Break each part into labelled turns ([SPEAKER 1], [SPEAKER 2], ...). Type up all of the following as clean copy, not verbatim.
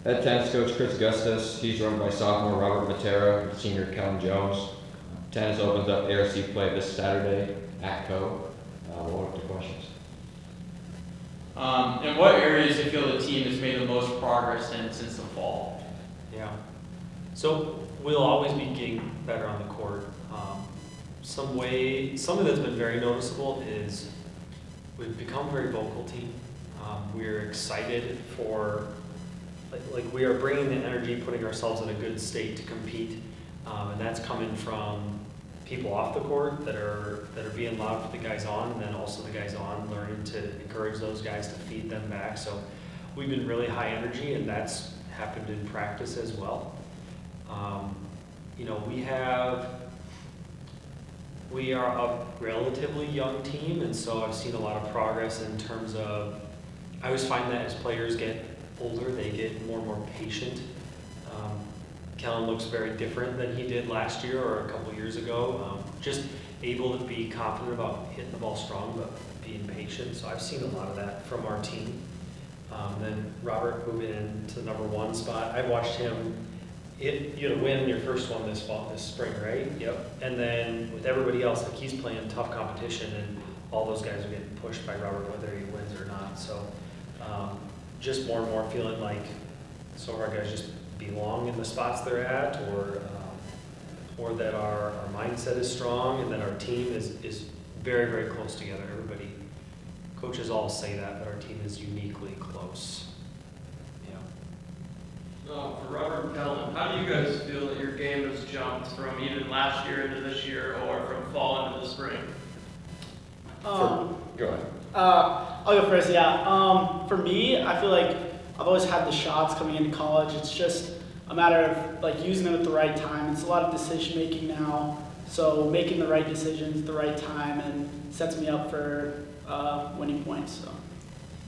[SPEAKER 1] Head tennis coach Chris Gustas. He's run by sophomore Robert Matera and senior Kellen Jones. Tennis opens up ARC play this Saturday at Co. What are the questions?
[SPEAKER 2] In what areas do you feel the team has made the most progress in since the fall?
[SPEAKER 3] Yeah. So we'll always be getting better on the court. Something that's been very noticeable is we've become a very vocal team. We're excited for, like we are bringing the energy, putting ourselves in a good state to compete, and that's coming from people off the court that are being loud for the guys on, and then also the guys on learning to encourage those guys to feed them back. So we've been really high energy, and that's happened in practice as well. We are a relatively young team, and so I've seen a lot of progress in terms of, I always find that as players get older, they get more and more patient. Kellen looks very different than he did last year or a couple years ago. Just able to be confident about hitting the ball strong, but being patient. So I've seen a lot of that from our team. Then Robert moving into the number one spot. I watched him win your first one this spring, right? Yep. And then with everybody else, like he's playing tough competition, and all those guys are getting pushed by Robert whether he wins or not. So just more and more feeling like some of our guys just belong in the spots they're at, or that our mindset is strong, and that our team is very, very close together. Everybody, coaches all say that, but our team is uniquely close.
[SPEAKER 4] For Robert and Kellen, how do you guys feel that your game has jumped from even last year into this year, or from fall into the spring?
[SPEAKER 1] Go ahead.
[SPEAKER 5] I'll go first, yeah. For me, I feel like I've always had the shots coming into college. It's just a matter of like using them at the right time. It's a lot of decision making now, so making the right decisions at the right time and sets me up for winning points. So.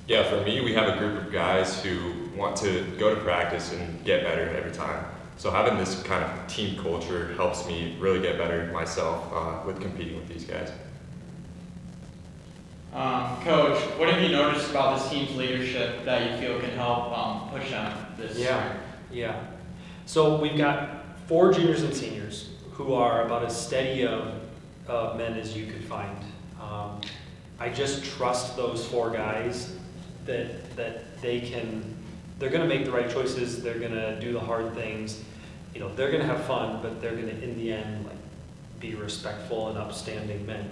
[SPEAKER 6] Yeah, for me, we have a group of guys who want to go to practice and get better every time. So having this kind of team culture helps me really get better myself with competing with these guys.
[SPEAKER 2] Coach, what have you noticed about this team's leadership that you feel can help push them this spring?
[SPEAKER 3] Yeah. So we've got 4 juniors and seniors who are about as steady of men as you could find. I just trust those 4 guys that they're going to make the right choices. They're going to do the hard things. They're going to have fun, but they're going to, in the end, be respectful and upstanding men.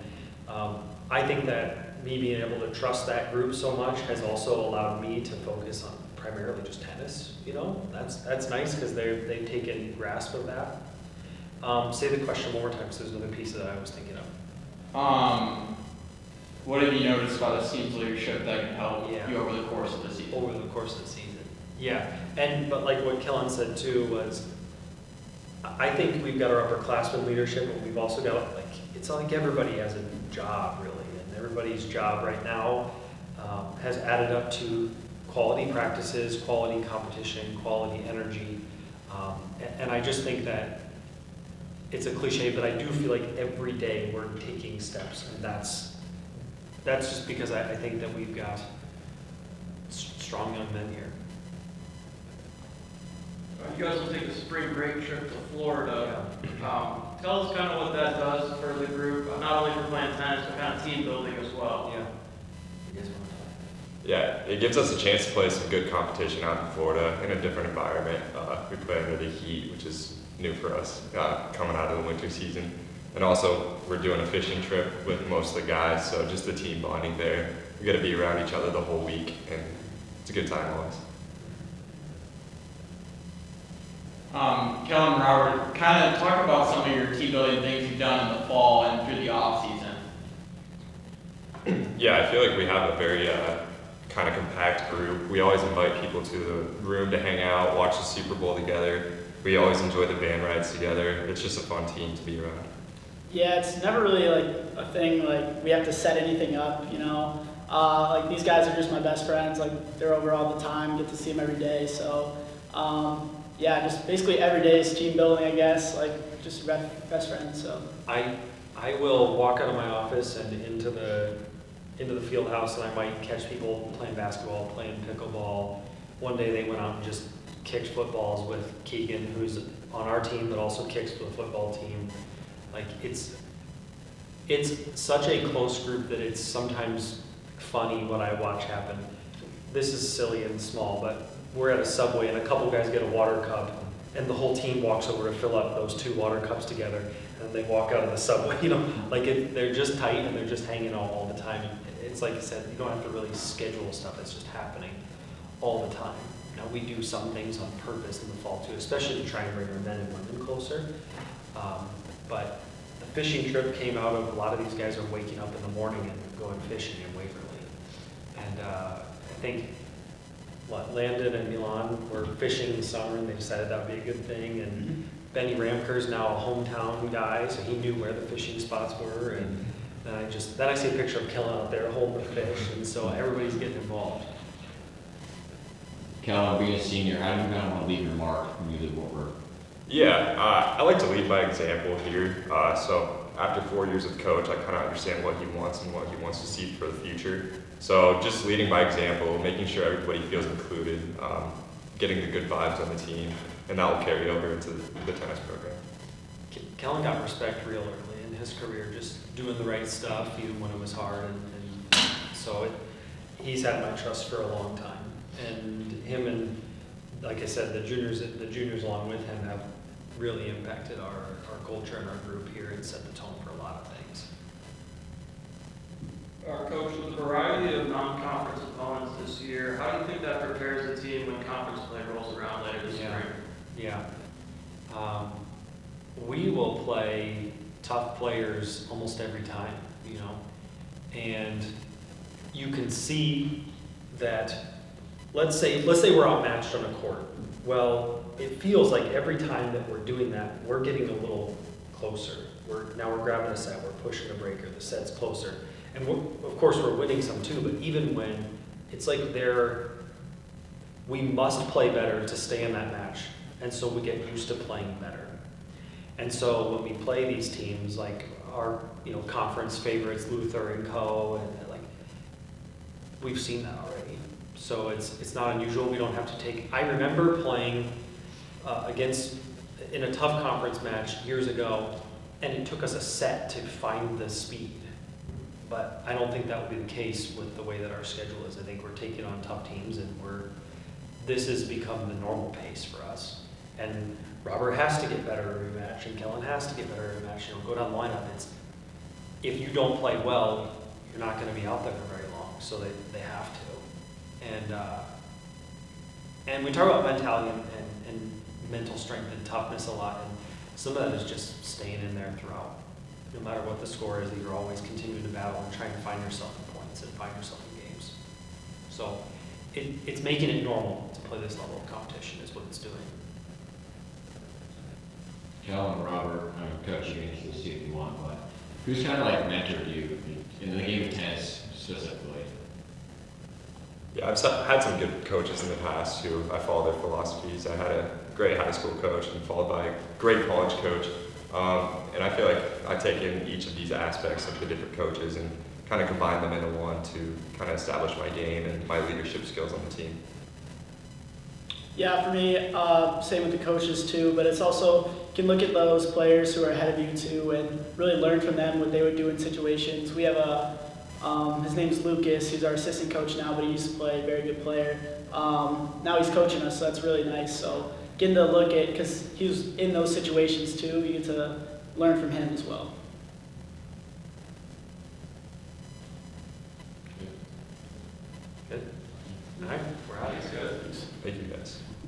[SPEAKER 3] I think that me being able to trust that group so much has also allowed me to focus on primarily just tennis. That's nice because they've taken grasp of that. Say the question one more time, because there's another piece that I was thinking of.
[SPEAKER 2] What have you noticed about this team's leadership that can help you over the course of the season?
[SPEAKER 3] Over the course of the season, yeah. But like what Kellen said too was, I think we've got our upperclassmen leadership, but we've also got it's not like everybody has a job really, and everybody's job right now has added up to quality practices, quality competition, quality energy, and I just think that it's a cliche, but I do feel like every day we're taking steps, and that's just because I think that we've got strong young men here.
[SPEAKER 4] You guys will take a spring break trip to Florida. Tell us kind of what that does for the group, not only for playing tennis, but kind of team building as well.
[SPEAKER 3] Yeah.
[SPEAKER 6] Yeah, it gives us a chance to play some good competition out in Florida in a different environment. We play under the heat, which is new for us coming out of the winter season. And also, we're doing a fishing trip with most of the guys, so just the team bonding there. We get to be around each other the whole week, and it's a good time always.
[SPEAKER 2] Kellen and Robert, kind of talk about some of your team building things you've done in the fall and through the off season.
[SPEAKER 6] Yeah, I feel like we have a very kind of compact group. We always invite people to the room to hang out, watch the Super Bowl together. We always enjoy the van rides together. It's just a fun team to be around.
[SPEAKER 5] Yeah, it's never really a thing we have to set anything up, these guys are just my best friends. They're over all the time, get to see them every day. So just basically every day is team building, I guess. Just best friends. So
[SPEAKER 3] I will walk out of my office and into the field house, and I might catch people playing basketball, playing pickleball. One day they went out and just kicked footballs with Keegan, who's on our team, but also kicks for the football team. Like, it's such a close group that it's sometimes funny what I watch happen. This is silly and small, but we're at a Subway and a couple guys get a water cup, and the whole team walks over to fill up those 2 water cups together, and they walk out of the Subway, like they're just tight and they're just hanging out all the time. It's like I said, you don't have to really schedule stuff, it's just happening all the time. Now, we do some things on purpose in the fall too, especially to try and bring our men and women closer. But the fishing trip came out of a lot of these guys are waking up in the morning and going fishing in Waverly. And I think Landon and Milan were fishing in the summer, and they decided that would be a good thing. And Benny Ramker's now a hometown guy, so he knew where the fishing spots were. And then I see a picture of Kellen out there holding the fish, and so everybody's getting involved.
[SPEAKER 1] Kellen, being a senior, how do you kind of want to leave your mark when you leave Wartburg?
[SPEAKER 6] Yeah, I like to lead by example here. So after 4 years with coach, I kind of understand what he wants and what he wants to see for the future. So just leading by example, making sure everybody feels included, getting the good vibes on the team, and that will carry over into the tennis program.
[SPEAKER 3] Kellen got respect real early in his career, just doing the right stuff even when it was hard, and so he's had my trust for a long time. And him and, like I said, the juniors along with him have really impacted our culture and our group here and set the tone for a lot of things.
[SPEAKER 4] Coach, with the variety of non-conference opponents this year, how do you think that prepares the team when conference play rolls around later this spring?
[SPEAKER 3] Yeah. We will play tough players almost every time, and you can see that, let's say we're outmatched on a court. Well, it feels like every time that we're doing that, we're getting a little closer. Now we're grabbing a set, we're pushing a breaker, the set's closer. And of course we're winning some too, but even when it's like we must play better to stay in that match. And so we get used to playing better. And so when we play these teams, like our conference favorites, Luther and Co., and like, we've seen that already. So it's not unusual. We don't have to take. I remember playing in a tough conference match years ago, and it took us a set to find the speed. But I don't think that would be the case with the way that our schedule is. I think we're taking on tough teams, and this has become the normal pace for us. And Robert has to get better every match, and Kellen has to get better every match. Go down the lineup. If you don't play well, you're not going to be out there for very long. So they have to. And we talk about mentality and mental strength and toughness a lot, and some of that is just staying in there throughout. No matter what the score is, that you're always continuing to battle and trying to find yourself in points and find yourself in games. So it's making it normal to play this level of competition is what it's doing.
[SPEAKER 1] Kellen, Robert, Coach, you can answer this too if you want, but who's kind of like mentored you in the game of tennis specifically?
[SPEAKER 6] Yeah, I've had some good coaches in the past who I follow their philosophies. I had a great high school coach and followed by a great college coach. And I feel like I take in each of these aspects of the different coaches and kind of combine them into one to kind of establish my game and my leadership skills on the team.
[SPEAKER 5] Yeah, for me, same with the coaches too, but it's also, you can look at those players who are ahead of you too and really learn from them what they would do in situations. We have his name's Lucas, he's our assistant coach now, but he used to play, very good player. Now he's coaching us, so that's really nice. So getting to look at, because he was in those situations too, you get to learn from him as well.
[SPEAKER 3] Good. All right, we're out.
[SPEAKER 4] That's good.
[SPEAKER 6] Thank you guys.